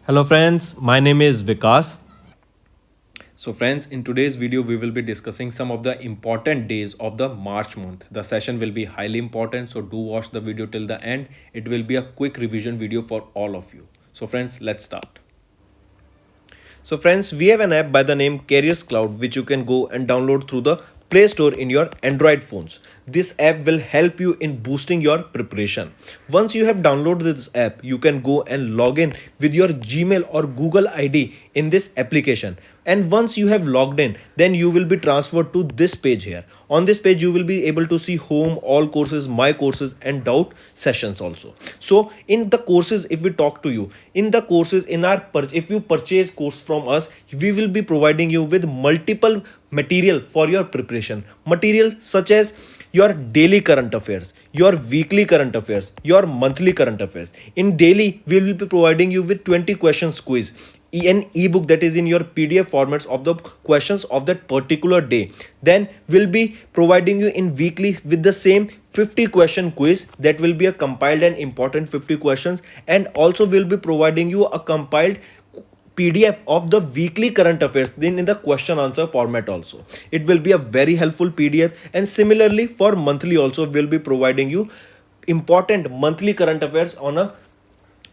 Hello friends, my name is Vikas. So friends, in today's video we will be discussing some of the important days of the March month. The session will be highly important, so do watch the video till the end. It will be a quick revision video for all of you. So friends, let's start. So friends, we have an app by the name Cloud which you can go and download through the Play Store in your Android phones. This app will help you in boosting your preparation. Once you have downloaded this app, you can go and log in with your Gmail or Google ID in this application. And once you have logged in, then you will be transferred to this page here. On this page, you will be able to see home, all courses, my courses, and doubt sessions also. So in the courses, if we talk to you, in the courses, if you purchase course from us, we will be providing you with multiple material for your preparation. Material such as your daily current affairs, your weekly current affairs, your monthly current affairs. In daily, we will be providing you with 20 questions quiz, an ebook that is in your PDF formats of the questions of that particular day. Then we'll be providing you in weekly with the same 50 question quiz that will be a compiled and important 50 questions, and also we'll be providing you a compiled PDF of the weekly current affairs then in the question answer format also. It will be a very helpful PDF, and similarly for monthly also we'll be providing you important monthly current affairs on a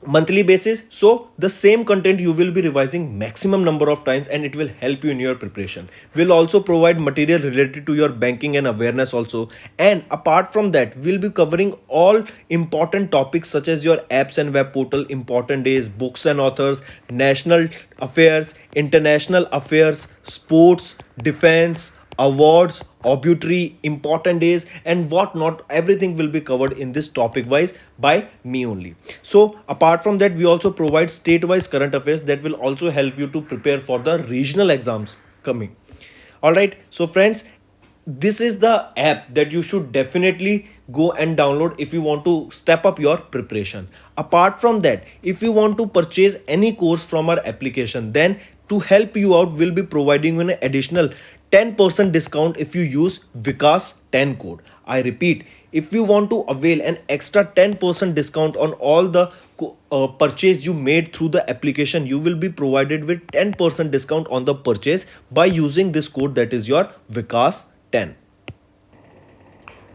monthly basis. So the same content you will be revising maximum number of times, and it will help you in your preparation. We'll also provide material related to your banking and awareness also, and apart from that we'll be covering all important topics such as your apps and web portal, important days, books and authors, national affairs, international affairs, sports, defense, awards, obituary, important days, and whatnot. Everything will be covered in this topic wise by me only. So apart from that, we also provide state wise current affairs that will also help you to prepare for the regional exams coming. All right, so friends, this is the app that you should definitely go and download if you want to step up your preparation. Apart from that, if you want to purchase any course from our application, then to help you out, we'll be providing you an additional 10% discount if you use Vikas 10 code. I repeat, if you want to avail an extra 10% discount on all the purchase you made through the application, you will be provided with 10% discount on the purchase by using this code, that is your Vikas 10.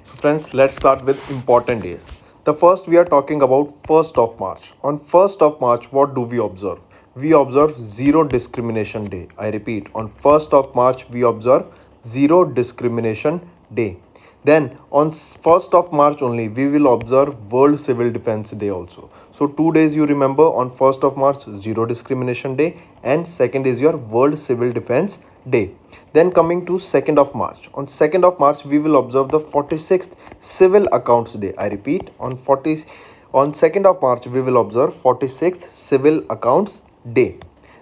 So friends, let's start with important days. The first we are talking about 1st of March. On 1st of March, what do we observe? We observe Zero Discrimination Day. I repeat, on 1st of March, we observe Zero Discrimination Day. Then on 1st of March only, we will observe World Civil Defense Day also. So 2 days you remember, on 1st of March, Zero Discrimination Day, and second is your World Civil Defense Day. Then coming to 2nd of March. On 2nd of March, we will observe the 46th Civil Accounts Day. I repeat, on 2nd of March, we will observe 46th Civil Accounts Day.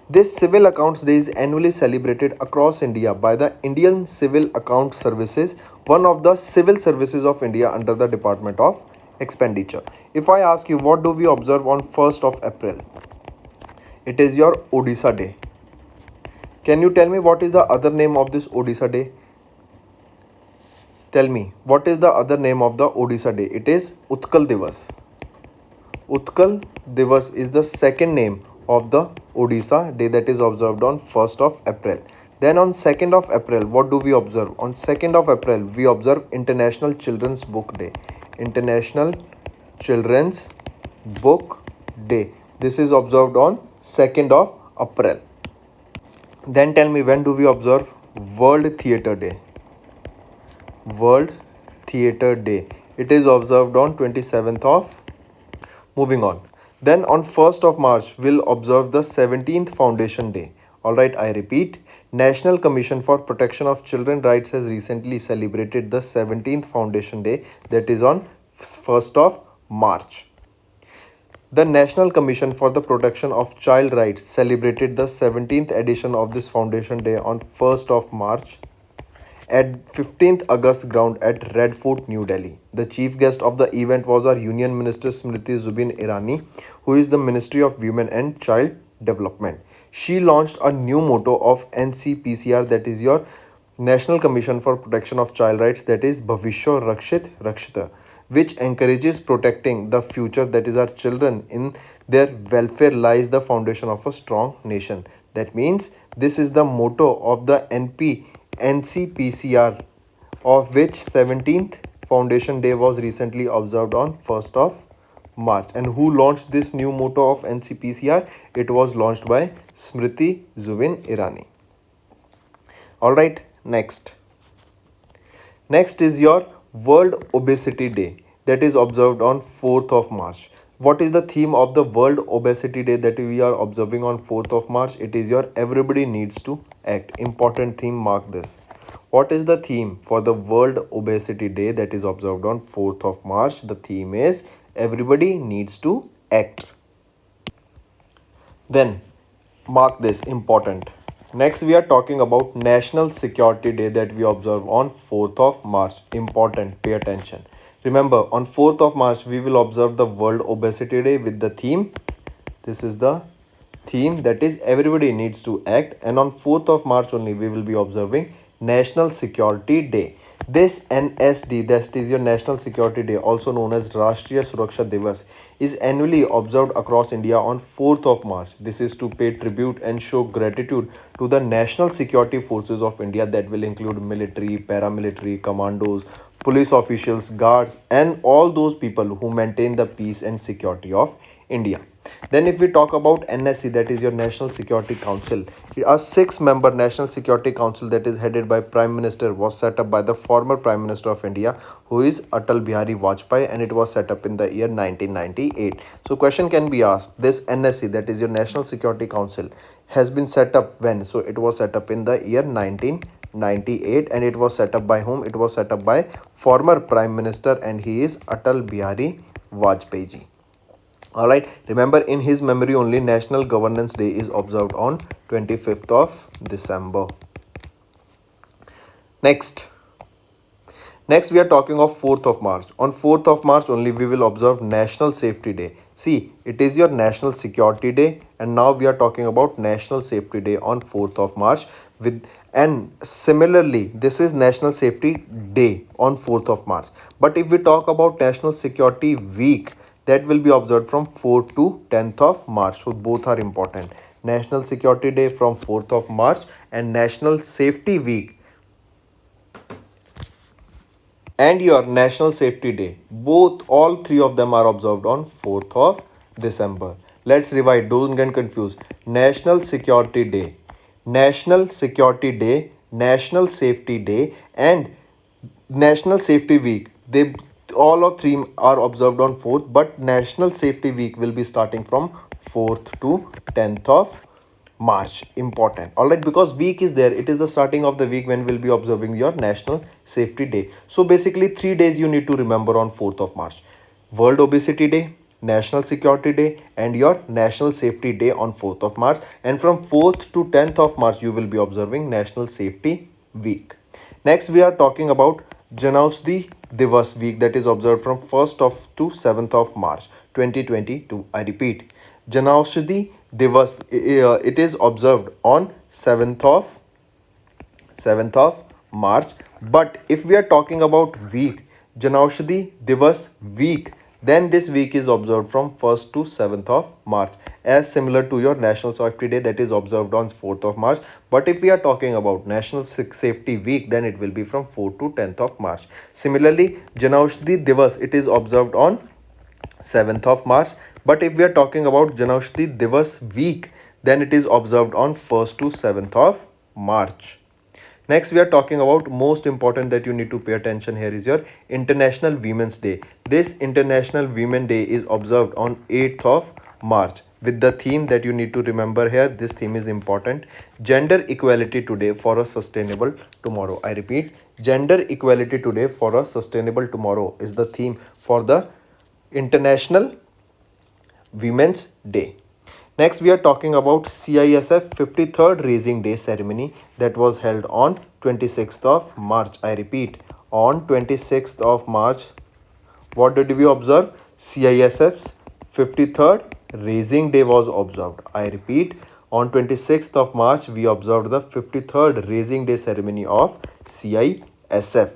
This Civil Accounts Day is annually celebrated across India by the Indian Civil Account Services, one of the civil services of India under the Department of Expenditure. If I ask you, what do we observe on 1st of April? It is your Odisha Day. Can you tell me what is the other name of this Odisha Day? Tell me, what is the other name of the Odisha Day? It is Utkal Divas. Utkal Divas is the second name of the Odisha Day that is observed on 1st of April. Then on 2nd of April, what do we observe? On 2nd of April, we observe International Children's Book Day. International Children's Book Day. This is observed on 2nd of April. Then tell me, when do we observe World Theatre Day? World Theatre Day. It is observed on 27th of. Moving on. Then on 1st of March, we'll observe the 17th Foundation Day. Alright, I repeat, National Commission for Protection of Children's Rights has recently celebrated the 17th Foundation Day, that is on 1st of March. The National Commission for the Protection of Child Rights celebrated the 17th edition of this Foundation Day on 1st of March at 15th August ground at Red Fort, New Delhi. The chief guest of the event was our Union Minister Smriti Zubin Irani, who is the Ministry of Women and Child Development. She launched a new motto of NCPCR, that is your National Commission for Protection of Child Rights, that is Bhavishya Rakshit Rakshita. which encourages protecting the future, that is our children. In their welfare lies the foundation of a strong nation. That means this is the motto of the NCPCR, of which 17th Foundation Day was recently observed on 1st of March. And who launched this new motto of NCPCR? It was launched by Smriti Zubin Irani. Alright, next. Next is your World Obesity Day, that is observed on 4th of March. What is the theme of the World Obesity Day that we are observing on 4th of March? It is your Everybody Needs to Act. Important theme, mark this. What is the theme for the World Obesity Day that is observed on 4th of March? The theme is Everybody Needs to Act. Then mark this, important. Next we are talking about National Security Day that we observe on 4th of March. Important, pay attention. Remember, on 4th of March we will observe the World Obesity Day with the theme. This is the theme, that is Everybody Needs to Act, and on 4th of March only we will be observing National Security Day. This NSD, that is your National Security Day, also known as Rashtriya Suraksha Divas, is annually observed across India on 4th of March. This is to pay tribute and show gratitude to the National Security Forces of India, that will include military, paramilitary, commandos, police officials, guards, and all those people who maintain the peace and security of India. Then if we talk about NSC, that is your National Security Council, a 6-member National Security Council that is headed by Prime Minister was set up by the former Prime Minister of India, who is Atal Bihari Vajpayee, and it was set up in the year 1998. So question can be asked, this NSC, that is your National Security Council, has been set up when? So it was set up in the year 1998, and it was set up by whom? It was set up by former Prime Minister, and he is Atal Bihari Vajpayee ji. Alright, remember, in his memory only National Governance Day is observed on 25th of December. Next we are talking of 4th of March. On 4th of March only we will observe National Safety Day. See, it is your National Security Day, and now we are talking about National Safety Day on 4th of March. And similarly, this is National Safety Day on 4th of March. But if we talk about National Security Week, that will be observed from 4th to 10th of March. So both are important. National Security Day from 4th of March and National Safety Week and your National Safety Day, all three of them are observed on 4th of December. Let's revise, don't get confused. National Security Day, National Security Day, National Safety Day, and National Safety Week. All of three are observed on 4th, but National Safety Week will be starting from 4th to 10th of March. Important. Alright, because week is there, it is the starting of the week when we'll be observing your National Safety Day. So basically 3 days you need to remember on 4th of March. World Obesity Day, National Security Day, and your National Safety Day on 4th of March. And from 4th to 10th of March you will be observing National Safety Week. Next we are talking about Janaushadhi Divas week, that is observed from 1st to 7th of March 2022. I repeat, Janaushadhi Divas, it is observed on 7th of March. But if we are talking about week, Janaushadhi Divas week, then this week is observed from 1st to 7th of March, as similar to your National Safety Day that is observed on 4th of March. But if we are talking about National Safety Week, then it will be from 4th to 10th of March. Similarly, Janaushadhi Divas, it is observed on 7th of March. But if we are talking about Janaushadhi Divas week, then it is observed on 1st to 7th of March. Next, we are talking about most important that you need to pay attention here is your International Women's Day. This International Women's Day is observed on 8th of March with the theme that you need to remember here. This theme is important. Gender Equality Today for a Sustainable Tomorrow. I repeat, Gender Equality Today for a Sustainable Tomorrow is the theme for the International Women's Day. Next, we are talking about CISF 53rd Raising Day ceremony that was held on 26th of March. I repeat, on 26th of March, what did we observe? CISF's 53rd Raising Day was observed. I repeat, on 26th of March, we observed the 53rd Raising Day ceremony of CISF.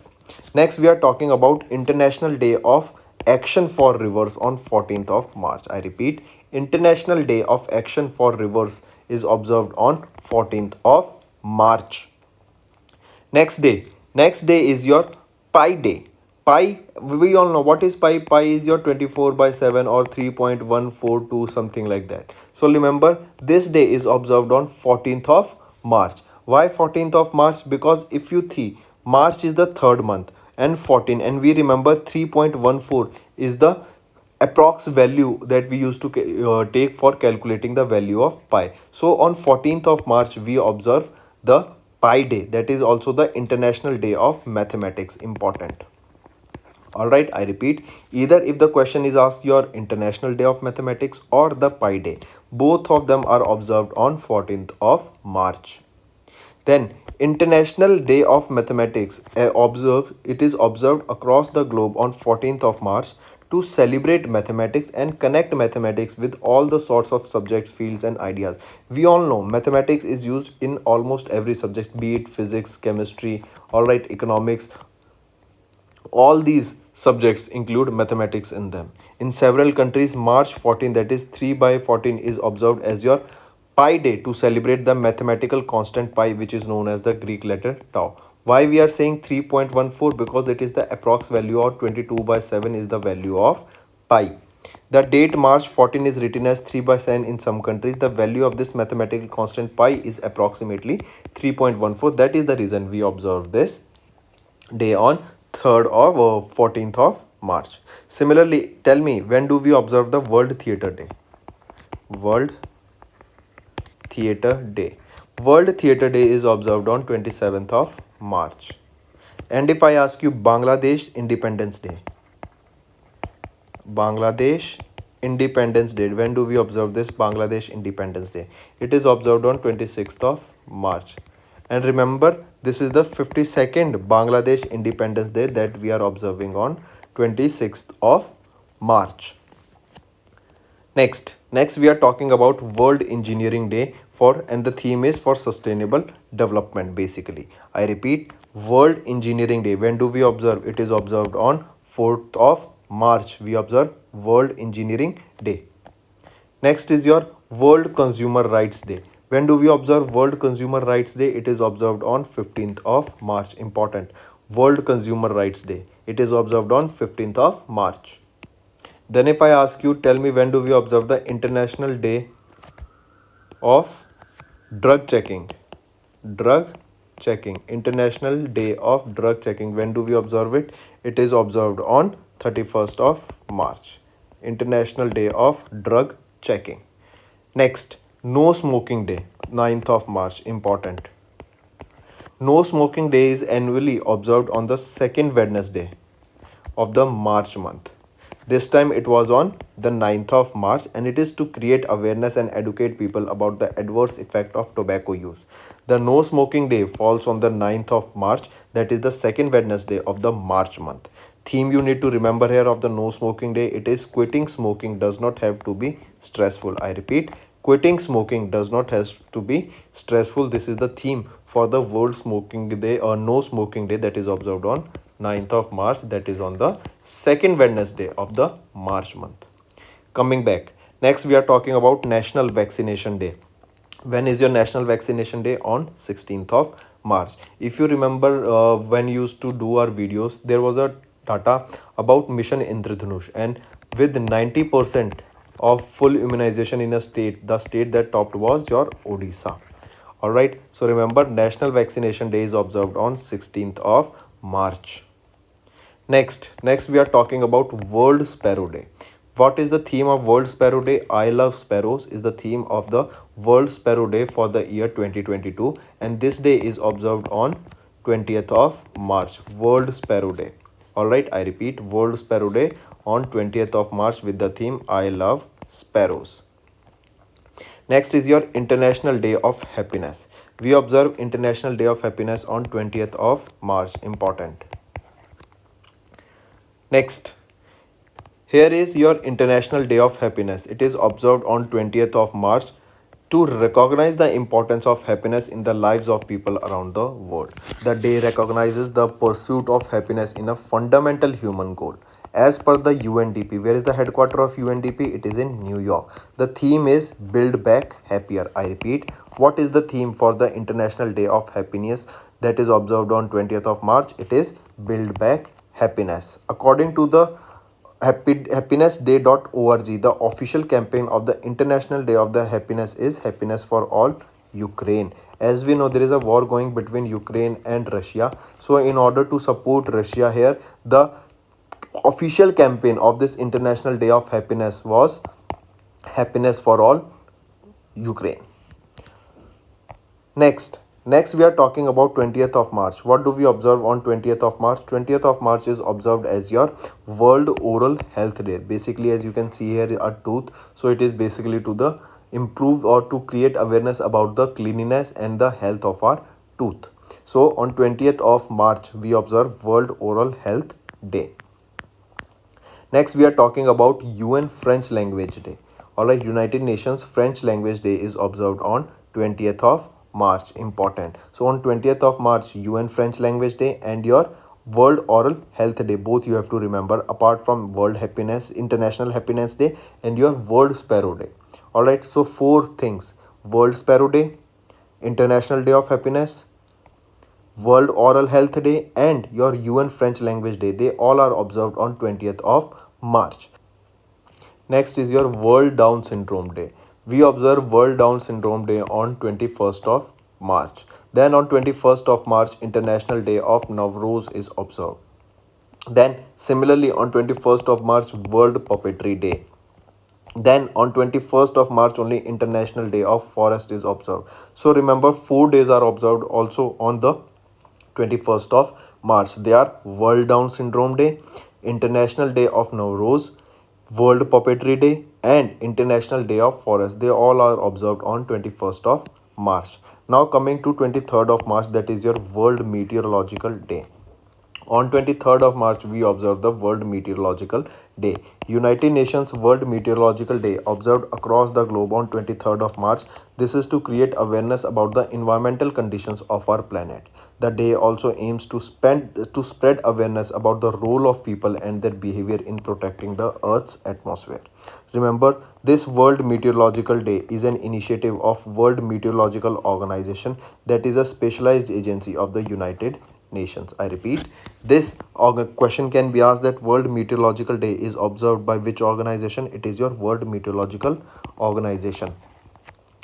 Next, we are talking about International Day of Action for Rivers on 14th of March. I repeat, International Day of Action for Rivers is observed on 14th of March. Next day is your pi day. Pi, we all know what is pi. Pi is your 24 by 7 or 3.142, something like that. So remember, this day is observed on 14th of March. Why 14th of March? Because if you see, March is the third month and 14, and we remember 3.14 is the approx value that we used to take for calculating the value of pi. So on 14th of March we observe the pi day. That is also the International Day of Mathematics. Important. Alright, I repeat, either if the question is asked your International Day of Mathematics or the pi day, both of them are observed on 14th of March. Then International Day of Mathematics it is observed across the globe on 14th of March to celebrate mathematics and connect mathematics with all the sorts of subjects, fields and ideas. We all know mathematics is used in almost every subject, be it physics, chemistry, alright, economics. All these subjects include mathematics in them. In several countries, March 14, that is 3 by 14, is observed as your pi day to celebrate the mathematical constant pi, which is known as the Greek letter tau. Why we are saying 3.14? Because it is the approx value, or 22 by 7 is the value of pi. The date March 14 is written as 3 by 7 in some countries. The value of this mathematical constant pi is approximately 3.14. That is the reason we observe this day on 3rd or 14th of March. Similarly, tell me, when do we observe the World Theatre Day? World Theatre Day. World Theatre Day is observed on 27th of March. And if I ask you Bangladesh Independence Day. Bangladesh Independence Day. When do we observe this Bangladesh Independence Day? It is observed on 26th of March. And remember, this is the 52nd Bangladesh Independence Day that we are observing on 26th of March. Next we are talking about World Engineering Day and the theme is for sustainable development basically. I repeat, World Engineering Day. When do we observe? It is observed on 4th of March. We observe World Engineering Day. Next is your World Consumer Rights Day. When do we observe World Consumer Rights Day? It is observed on 15th of March. Important. World Consumer Rights Day. It is observed on 15th of March. Then if I ask you, tell me, when do we observe the International Day of Drug Checking? Drug Checking. International Day of Drug Checking. When do we observe it? It is observed on 31st of March. International Day of Drug Checking. Next, No Smoking Day, 9th of March. Important. No Smoking Day is annually observed on the second Wednesday of the March month. This time it was on the 9th of March, and it is to create awareness and educate people about the adverse effect of tobacco use. The No Smoking Day falls on the 9th of March, that is the second Wednesday of the March month. Theme you need to remember here of the No Smoking Day, it is quitting smoking does not have to be stressful. I repeat, quitting smoking does not have to be stressful. This is the theme for the World Smoking Day or No Smoking Day that is observed on 9th of March, that is on the second Wednesday of the March month. Coming back, next we are talking about National Vaccination Day. When is your National Vaccination Day? On 16th of March. If you remember when you used to do our videos, there was a data about Mission Indradhanush, and with 90% of full immunization in a state, the state that topped was your Odisha. Alright, so remember, National Vaccination Day is observed on 16th of March. Next we are talking about World Sparrow Day. What is the theme of World Sparrow Day? I love sparrows is the theme of the World Sparrow Day for the year 2022, and this day is observed on 20th of March. World Sparrow Day. Alright, I repeat, World Sparrow Day on 20th of March with the theme I love sparrows. Next is your International Day of Happiness. We observe International Day of Happiness on 20th of March. Important. Next, here is your International Day of Happiness. It is observed on 20th of March to recognize the importance of happiness in the lives of people around the world. The day recognizes the pursuit of happiness in a fundamental human goal. As per the UNDP, where is the headquarter of UNDP? It is in New York. The theme is Build Back Happier. I repeat, what is the theme for the International Day of Happiness that is observed on 20th of March? It is Build Back Happiness. According to the happinessday.org, the official campaign of the International Day of the Happiness is Happiness for All, Ukraine. As we know, there is a war going between Ukraine and Russia. So in order to support Russia here, the official campaign of this International Day of Happiness was Happiness for All, Ukraine. Next we are talking about 20th of March. What do we observe on 20th of March? 20th of March is observed as your World Oral Health Day. Basically, as you can see here, a tooth. So it is basically to the improve or to create awareness about the cleanliness and the health of our tooth. So on 20th of March, we observe World Oral Health Day. Next, we are talking about UN French Language Day. Alright, United Nations French Language Day is observed on 20th of March. Important. So on 20th of March, UN French Language Day and your World Oral Health Day. Both you have to remember, apart from World Happiness, International Happiness Day and your World Sparrow Day. Alright, so 4 things. World Sparrow Day, International Day of Happiness, World Oral Health Day and your UN French Language Day. They all are observed on 20th of March. Next is your World Down Syndrome Day. We observe World Down Syndrome Day on 21st of March. Then on 21st of March, International Day of Nowruz is observed. Then similarly on 21st of March, World Puppetry Day. Then on 21st of March only International Day of Forest is observed. So remember, 4 days are observed also on the 21st of March. They are World Down Syndrome Day, International Day of Nowruz, World Puppetry Day and International Day of Forest. They all are observed on 21st of March. Now coming to 23rd of March, that is your World Meteorological Day. On 23rd of March, we observe the World Meteorological Day. United Nations World Meteorological Day observed across the globe on 23rd of March. This is to create awareness about the environmental conditions of our planet. The day also aims to spread awareness about the role of people and their behavior in protecting the Earth's atmosphere. Remember, this World Meteorological Day is an initiative of World Meteorological Organization, that is a specialized agency of the United Nations. I repeat, this question can be asked that World Meteorological Day is observed by which organization? It is your World Meteorological Organization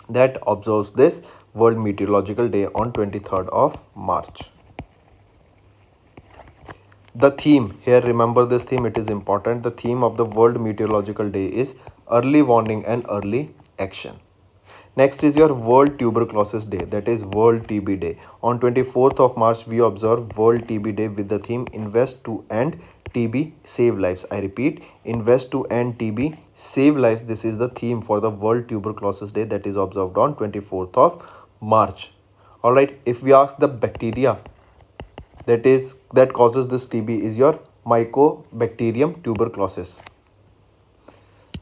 that observes this World Meteorological Day on 23rd of March. The theme here, remember this theme, it is important. The theme of the World Meteorological Day is Early Warning and Early Action. Next is your World Tuberculosis Day, that is World TB Day. On 24th of March, we observe World TB Day with the theme Invest to End TB, Save Lives. I repeat, Invest to End TB, Save Lives. This is the theme for the World Tuberculosis Day that is observed on 24th of March. Alright, if we ask the bacteria that causes this TB is your Mycobacterium tuberculosis.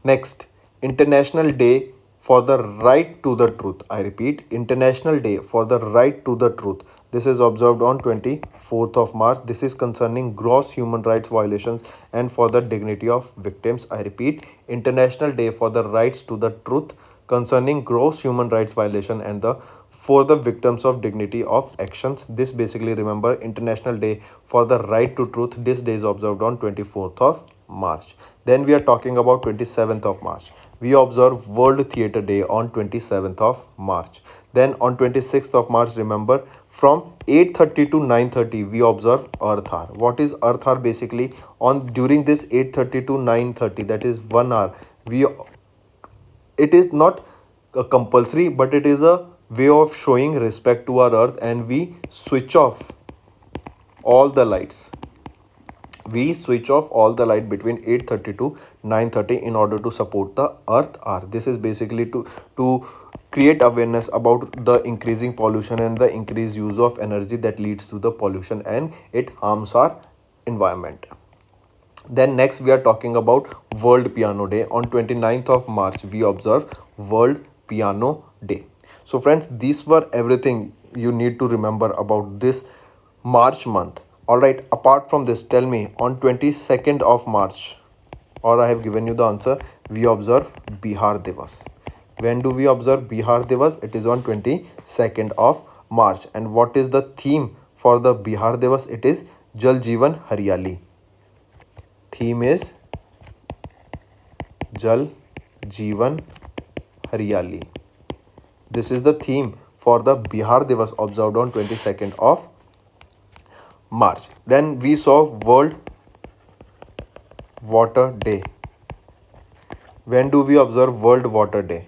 Next, International Day for the Right to the Truth. I repeat, International Day for the Right to the Truth. This is observed on 24th of March. This is concerning gross human rights violations and for the dignity of victims. I repeat, International Day for the Rights to the Truth concerning gross human rights violation and for the victims of dignity of actions. This basically, remember, International Day for the Right to Truth. This day is observed on 24th of March. Then we are talking about 27th of March. We observe World Theatre Day on 27th of March. Then on 26th of March, remember, from 8:30 to 9:30 we observe Earth Hour. What is Earth Hour? Basically, on during this 8:30 to 9:30, that is 1 hour, it is not a compulsory, but it is a way of showing respect to our earth, and we switch off all the lights. We switch off all the light between 8:30 to 9:30 in order to support the Earth Hour. This is basically to create awareness about the increasing pollution and the increased use of energy that leads to the pollution and it harms our environment. Then next we are talking about World Piano Day. On 29th of March, we observe World Piano Day. So friends, these were everything you need to remember about this March month. Alright, apart from this, tell me, on 22nd of March, or I have given you the answer, we observe Bihar Divas. When do we observe Bihar Divas? It is on 22nd of March. And what is the theme for the Bihar Divas? It is Jal Jeevan Haryali. Theme is Jal Jeevan Haryali. This is the theme for the Bihar Divas observed on 22nd of March. Then we saw World Water Day. When do we observe World Water Day?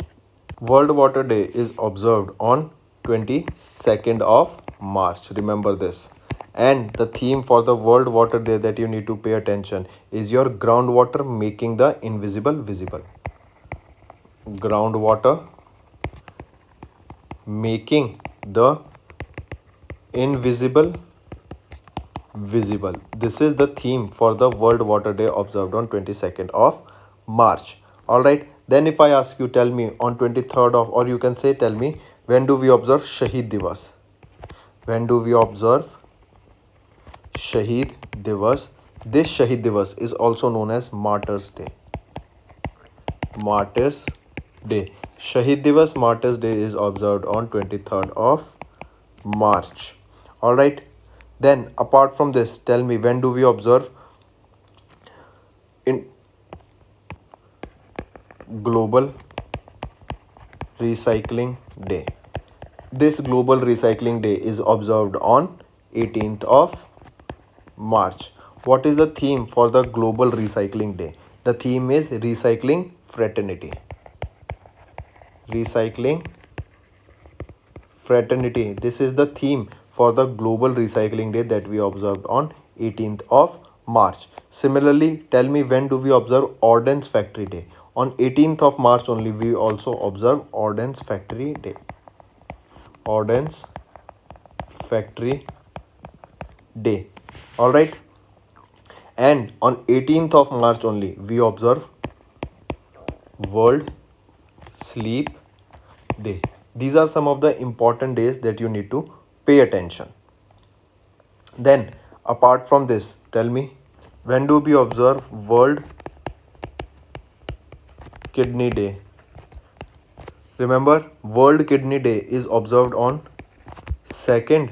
World Water Day is observed on 22nd of March. Remember this. And the theme for the World Water Day that you need to pay attention is your groundwater making the invisible visible. Groundwater making the invisible visible. This is the theme for the World Water Day observed on 22nd of March. Alright, then if I ask you, tell me on 23rd of, or you can say tell me, when do we observe Shahid Divas? When do we observe Shahid Divas? This Shahid Divas is also known as Martyrs Day. Martyrs Day. Shahid Divas Martyrs Day is observed on 23rd of March. Alright. Then apart from this, tell me, when do we observe in Global Recycling Day? This Global Recycling Day is observed on 18th of March. What is the theme for the Global Recycling Day? The theme is Recycling Fraternity. Recycling Fraternity. This is the theme for the Global Recycling Day that we observed on 18th of March. Similarly, tell me, when do we observe Ordnance Factory Day? On 18th of March only we also observe Ordnance Factory Day. Ordnance Factory Day. Alright. And on 18th of March only we observe World Sleep Day. These are some of the important days that you need to pay attention. Then apart from this, tell me, when do we observe World Kidney Day? Remember, World Kidney Day is observed on 2nd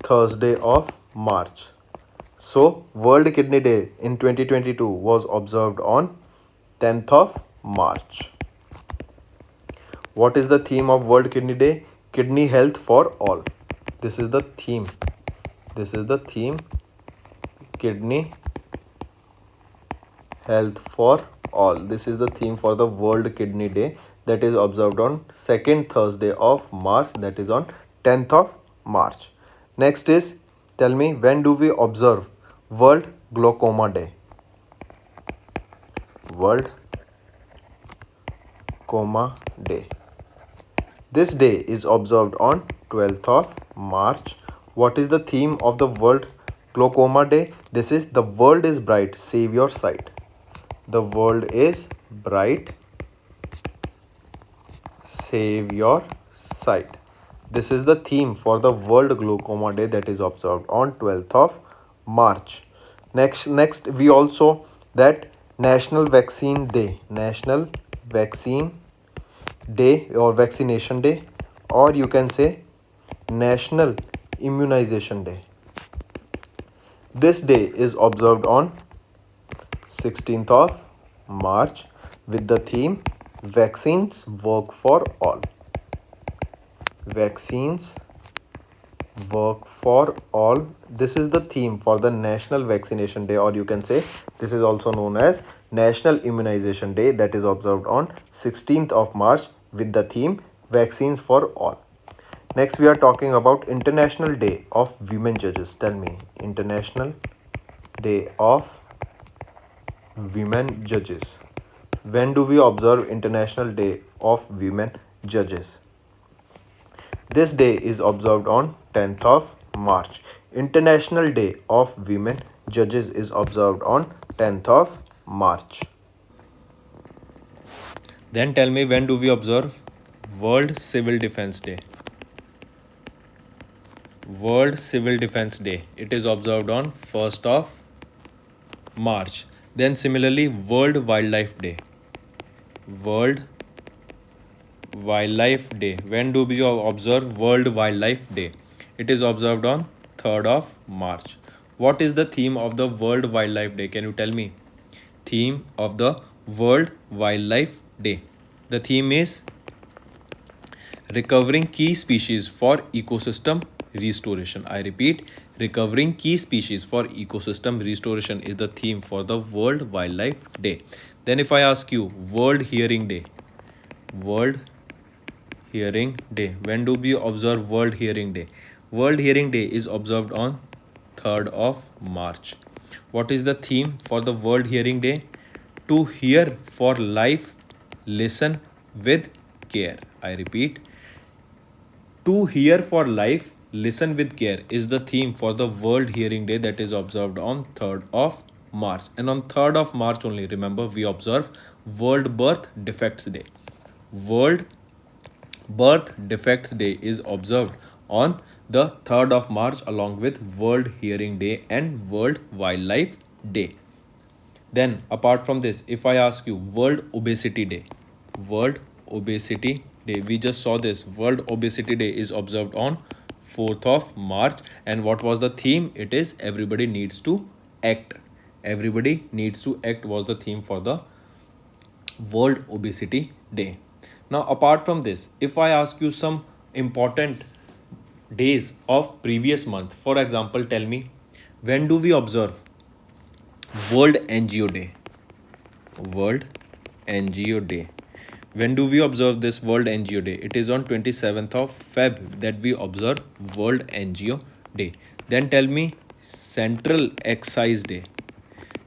Thursday of March. So World Kidney Day in 2022 was observed on 10th of March. What is the theme of World Kidney Day? Kidney health for all. This is the theme. This is the theme. Kidney health for all. This is the theme for the World Kidney Day that is observed on 2nd Thursday of March, that is on 10th of March. Next is, tell me, when do we observe World Glaucoma Day? World Coma Day. This day is observed on 12th of March. What is the theme of the World Glaucoma Day? This is the world is bright, save your sight. The world is bright, save your sight. This is the theme for the World Glaucoma Day that is observed on 12th of March. Next we also that National Vaccine Day. National Vaccine Day or Vaccination Day, or you can say National Immunization Day. This day is observed on 16th of March with the theme Vaccines Work for All. Vaccines Work for All. This is the theme for the National Vaccination Day, or you can say this is also known as National Immunization Day, that is observed on 16th of March with the theme Vaccines for All. Next we are talking about International Day of Women Judges. Tell me, International Day of Women Judges. When do we observe International Day of Women Judges? This day is observed on 10th of March. International Day of Women Judges is observed on 10th of March. Then tell me, when do we observe World Civil Defense Day? World Civil Defense Day. It is observed on 1st of March. Then similarly, World Wildlife Day. World Wildlife Day. When do we observe World Wildlife Day? It is observed on 3rd of March. What is the theme of the World Wildlife Day? Can you tell me? Theme of the World Wildlife Day. The theme is recovering key species for ecosystem restoration. I repeat, recovering key species for ecosystem restoration is the theme for the World Wildlife Day. Then if I ask you World Hearing Day. World Hearing Day. When do we observe World Hearing Day? World Hearing Day is observed on 3rd of March. What is the theme for the World Hearing Day? To hear for life, listen with care. I repeat, to hear for life, listen with care is the theme for the World Hearing Day that is observed on 3rd of March. And on 3rd of March only, remember, we observe World Birth Defects Day. World Birth Defects Day is observed on the 3rd of March along with World Hearing Day and World Wildlife Day. Then apart from this, if I ask you World Obesity Day. World Obesity Day. We just saw this. World Obesity Day is observed on 4th of March. And what was the theme? It is everybody needs to act. Everybody needs to act was the theme for the World Obesity Day. Now apart from this, if I ask you some important days of previous month, for example, tell me, when do we observe World NGO Day? World NGO Day. When do we observe this World NGO Day? It is on 27th of Feb that we observe World NGO Day. Then tell me Central Excise Day.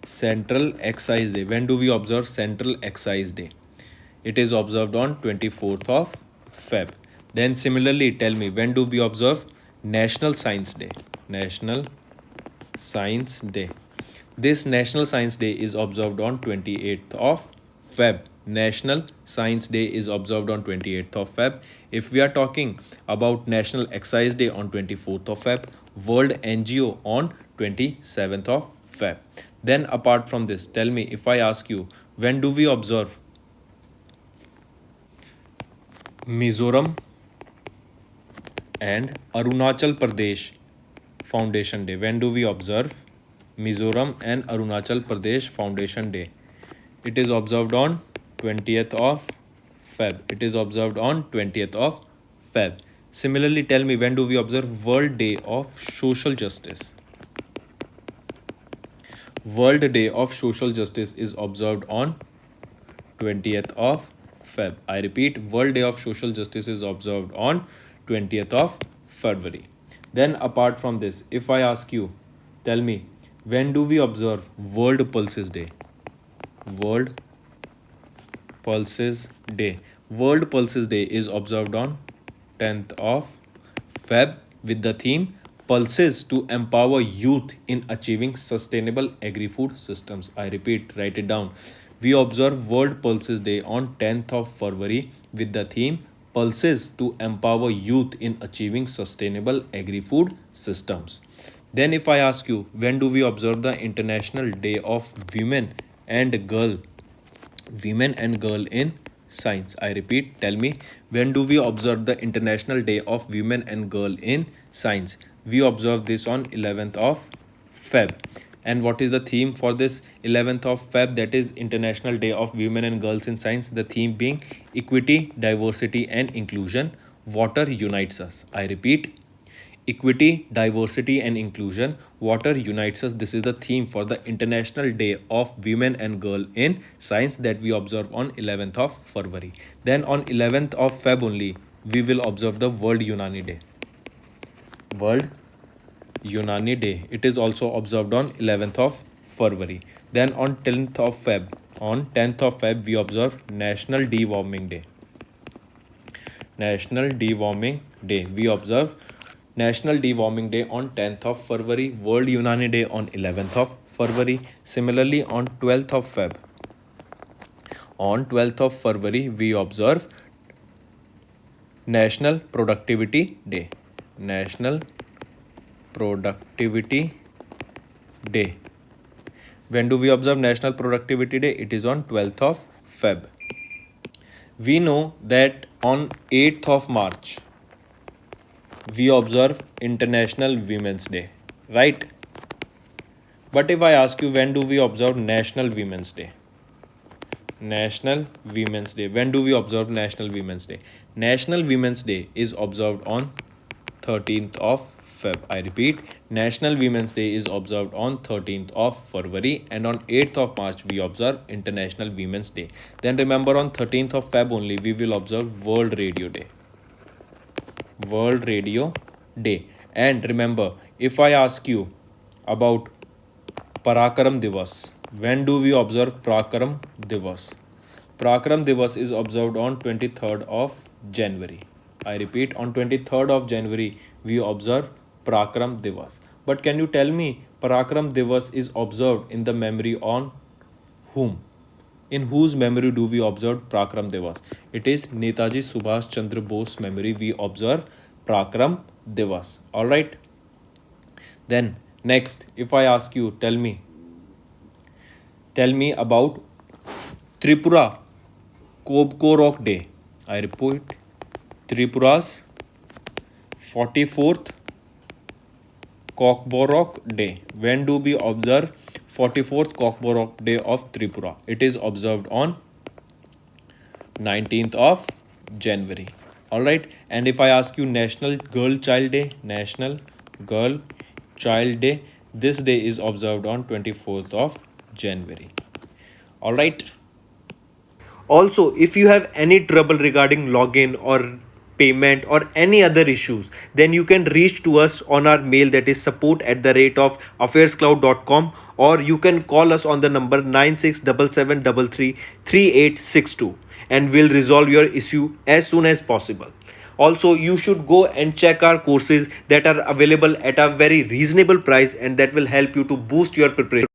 Central Excise Day. When do we observe Central Excise Day? It is observed on 24th of Feb. Then similarly, tell me, when do we observe National Science Day? National Science Day. This National Science Day is observed on 28th of Feb. National Science Day is observed on 28th of Feb. If we are talking about National Excise Day on 24th of Feb, World NGO on 27th of Feb. Then apart from this, tell me, if I ask you, when do we observe Mizoram and Arunachal Pradesh Foundation Day? When do we observe Mizoram and Arunachal Pradesh Foundation Day? It is observed on 20th of Feb. It is observed on 20th of Feb. Similarly, tell me, when do we observe World Day of Social Justice? World Day of Social Justice is observed on 20th of Feb. I repeat, World Day of Social Justice is observed on 20th of February. Then apart from this, if I ask you, tell me, when do we observe World Pulses Day? World Pulses Day. World Pulses Day is observed on 10th of Feb with the theme Pulses to empower youth in achieving sustainable agri-food systems. I repeat, write it down. We observe World Pulses Day on 10th of February with the theme Pulses to empower youth in achieving sustainable agri-food systems. Then if I ask you, when do we observe the International Day of Women and Girl in Science? I repeat, tell me, when do we observe the International Day of Women and Girl in Science? We observe this on 11th of Feb. And what is the theme for this 11th of Feb, that is International Day of Women and Girls in Science? The theme being equity, diversity and inclusion. Water unites us. I repeat, equity, diversity and inclusion. Water unites us. This is the theme for the International Day of Women and Girl in Science that we observe on 11th of February. Then on 11th of Feb only, we will observe the World Unani Day. World Unani Day. It is also observed on 11th of February. Then on 10th of Feb, we observe National Deworming Day. National Deworming Day. We observe National Deworming Day on 10th of February, World Unani Day on 11th of February. Similarly, on 12th of February, we observe National Productivity Day. National Productivity Day. When do we observe National Productivity Day? It is on 12th of Feb. We know that on 8th of March, we observe International Women's Day, right? But if I ask you, when do we observe National Women's Day? National Women's Day. When do we observe National Women's Day? National Women's Day is observed on 13th of Feb. I repeat, National Women's Day is observed on 13th of February, and on 8th of March we observe International Women's Day. Then remember, on 13th of Feb only we will observe World Radio Day. World Radio Day. And remember, if I ask you about Parakaram Divas, when do we observe Parakaram Divas? Parakaram Divas is observed on 23rd of January. I repeat, on 23rd of January we observe Parakaram Divas. But can you tell me, Parakaram Divas is observed in the memory on whom? In whose memory do we observe Parakaram Divas? It is Netaji Subhash Chandra Bose memory we observe Parakaram Divas. Alright. Then next, if I ask you, tell me about Tripura Cockboard Day. I repeat, Tripura's 44th Cockboard Day. When do we observe 44th Cockboard Day of Tripura? It is observed on 19th of January. Alright. And if I ask you National Girl Child Day, National Girl Child Day, this day is observed on 24th of January. Alright. Also, if you have any trouble regarding login or payment or any other issues, then you can reach to us on our mail, that is support@affairscloud.com, or you can call us on the number 9677333862, and we'll resolve your issue as soon as possible. Also, you should go and check our courses that are available at a very reasonable price, and that will help you to boost your preparation.